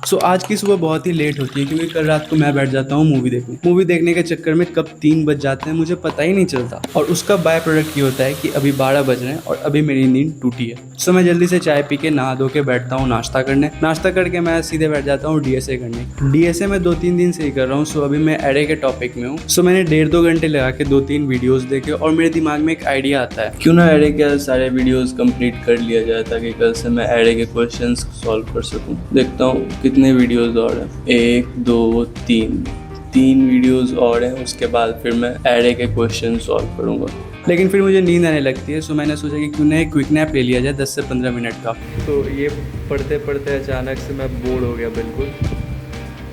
सो आज की सुबह बहुत ही लेट होती है क्योंकि कल रात को मैं बैठ जाता हूँ मूवी देखने के चक्कर में कब 3 बज जाते हैं मुझे पता ही नहीं चलता। और उसका बाय प्रोडक्ट ये होता है कि अभी 12 बज रहे हैं और अभी मेरी नींद टूटी है। सो मैं जल्दी से चाय पी के नहा धो के बैठता हूँ नाश्ता करने। नाश्ता करके मैं सीधे बैठ जाता हूँ डीएसए करने। डीएसए में 2-3 दिन से ही कर रहा हूँ। सो अभी मैं एरे के टॉपिक में हूँ। सो मैंने 1.5-2 घंटे लगा के 2-3 वीडियोस देखे और मेरे दिमाग में एक आइडिया आता है क्यों ना एरे के सारे वीडियोस कंप्लीट कर लिया जाए ताकि कल से मैं एरे के क्वेश्चंस सॉल्व कर सकूँ। देखता हूँ कितने वीडियोस और हैं। 1 2 3 वीडियोस और हैं। उसके बाद फिर मैं एरे के क्वेश्चन सॉल्व करूँगा। लेकिन फिर मुझे नींद आने लगती है। सो मैंने सोचा कि क्यों ना एक क्विक नैप ले लिया जाए 10 से 15 मिनट का। तो ये पढ़ते पढ़ते अचानक से मैं बोर हो गया बिल्कुल।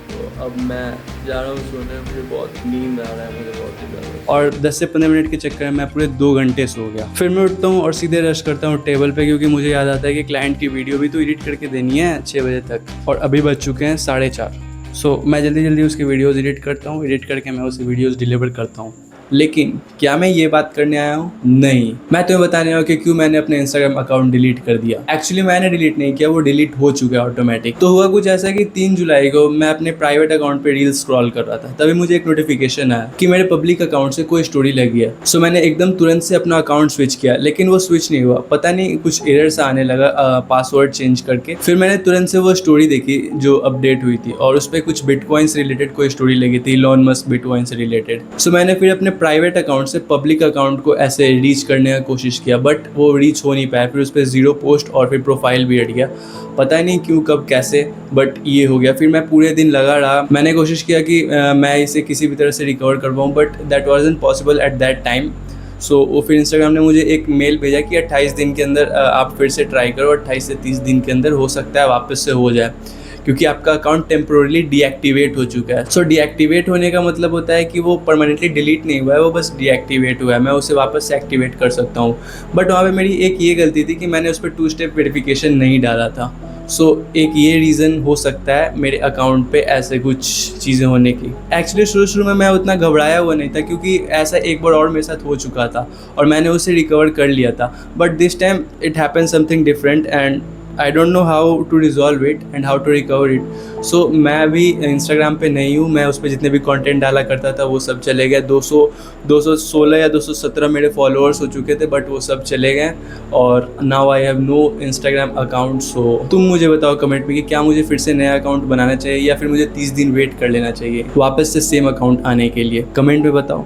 तो अब मैं जा रहा हूँ सोने। मुझे बहुत नींद आ रहा है, मुझे बहुत ही ज़्यादा। और 10 से 15 मिनट के चक्कर में मैं पूरे 2 घंटे सो गया। फिर मैं उठता हूँ और सीधे रश करता हूँ टेबल पे क्योंकि मुझे याद आता है कि क्लाइंट की वीडियो भी तो एडिट करके देनी है 6 बजे तक और अभी बज चुके हैं 4:30। सो मैं जल्दी उसकी वीडियोज़ एडिट करता हूँ। एडिट करके मैं उसे वीडियोज़ डिलीवर करता हूँ। लेकिन क्या मैं ये बात करने आया हूँ? नहीं, मैं तुम्हें बताने आया हूँ कि क्यों मैंने अपने इंस्टाग्राम अकाउंट डिलीट कर दिया। एक्चुअली मैंने डिलीट नहीं किया, वो डिलीट हो चुका है ऑटोमेटिक। तो हुआ कुछ ऐसा कि 3 जुलाई को मैं अपने प्राइवेट अकाउंट पे रील स्क्रॉल कर रहा था, तभी मुझे एक नोटिफिकेशन आया कि मेरे पब्लिक अकाउंट से कोई स्टोरी लगी है। सो मैंने एकदम तुरंत से अपना अकाउंट स्विच किया, लेकिन वो स्विच नहीं हुआ। पता नहीं कुछ एरर्स आने लगा पासवर्ड चेंज करके। फिर मैंने तुरंत से वो स्टोरी देखी जो अपडेट हुई थी और उस पर कुछ बिटकॉइन से रिलेटेड कोई स्टोरी लगी थी, इलॉन मस्क बिटकॉइन से रिलेटेड। सो मैंने फिर अपने प्राइवेट अकाउंट से पब्लिक अकाउंट को ऐसे रीच करने का कोशिश किया, बट वो रीच हो नहीं पाया। फिर उस पर 0 पोस्ट और फिर प्रोफाइल भी हट गया। पता नहीं क्यों कब कैसे, बट ये हो गया। फिर मैं पूरे दिन लगा रहा। मैंने कोशिश किया कि मैं इसे किसी भी तरह से रिकवर कर पाऊँ, but that wasn't possible at that time. So वो फिर इंस्टाग्राम ने मुझे एक मेल भेजा कि 28 दिन के अंदर आप फिर से ट्राई करो। 28 से 30 दिन के अंदर हो सकता है वापस से हो जाए क्योंकि आपका अकाउंट टेम्पोरली डीएक्टिवेट हो चुका है। सो डीएक्टिवेट होने का मतलब होता है कि वो परमानेंटली डिलीट नहीं हुआ है, वो बस डीएक्टिवेट हुआ है। मैं उसे वापस से एक्टिवेट कर सकता हूँ। बट वहाँ पे मेरी एक ये गलती थी कि मैंने उस पर 2 स्टेप वेरिफिकेशन नहीं डाला था। सो एक ये रीज़न हो सकता है मेरे अकाउंट पे ऐसे कुछ चीज़ें होने की। एक्चुअली शुरू में मैं उतना घबराया हुआ नहीं था क्योंकि ऐसा एक बार और मेरे साथ हो चुका था और मैंने उसे रिकवर कर लिया था। But this time it happen something different and I don't know how to resolve it and how to recover it. So मैं अभी इंस्टाग्राम पे नहीं हूँ। मैं उस पर जितने भी कंटेंट डाला करता था वो सब चले गए। 216 या 217 मेरे फॉलोअर्स हो चुके थे, बट वो सब चले गए और now I have no Instagram account. So तुम मुझे बताओ कमेंट में कि क्या मुझे फिर से नया अकाउंट बनाना चाहिए या फिर मुझे 30 दिन वेट कर लेना चाहिए वापस से सेम अकाउंट आने के लिए। कमेंट में बताओ।